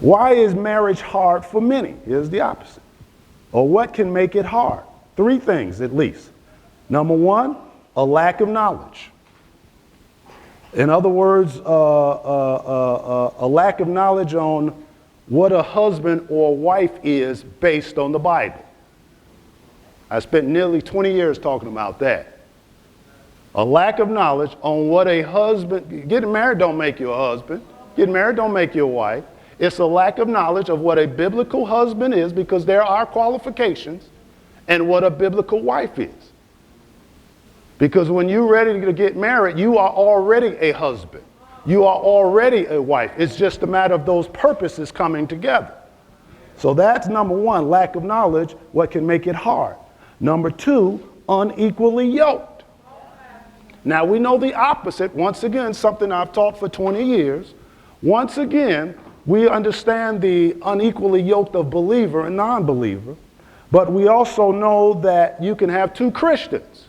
Why is marriage hard for many? Here's the opposite. Or what can make it hard? Three things at least. Number one, a lack of knowledge. In other words, a lack of knowledge on what a husband or wife is based on the Bible. I spent nearly 20 years talking about that. A lack of knowledge on what a husband, getting married don't make you a husband. Getting married don't make you a wife. It's a lack of knowledge of what a biblical husband is, because there are qualifications, and what a biblical wife is. Because when you're ready to get married, you are already a husband. You are already a wife. It's just a matter of those purposes coming together. So that's number one, lack of knowledge, what can make it hard. Number two, unequally yoked. Now we know the opposite. Once again, something I've taught for 20 years. Once again, we understand the unequally yoked of believer and non-believer, but we also know that you can have two Christians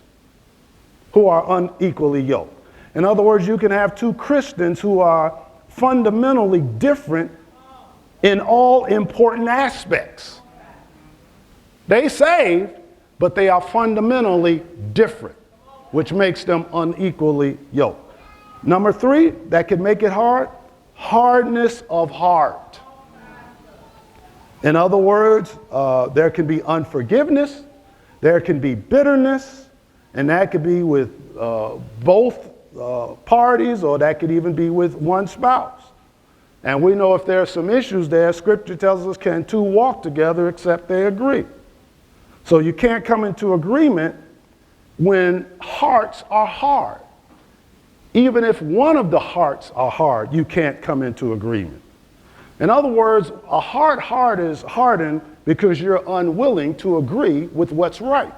who are unequally yoked. In other words, you can have two Christians who are fundamentally different in all important aspects. They saved, but they are fundamentally different, which makes them unequally yoked. Number three, that can make it hard, hardness of heart. In other words, there can be unforgiveness, there can be bitterness, and that could be with both parties, or that could even be with one spouse. And we know if there are some issues there, Scripture tells us, can two walk together except they agree? So you can't come into agreement when hearts are hard. Even if one of the hearts are hard, you can't come into agreement. In other words, a hard heart is hardened because you're unwilling to agree with what's right.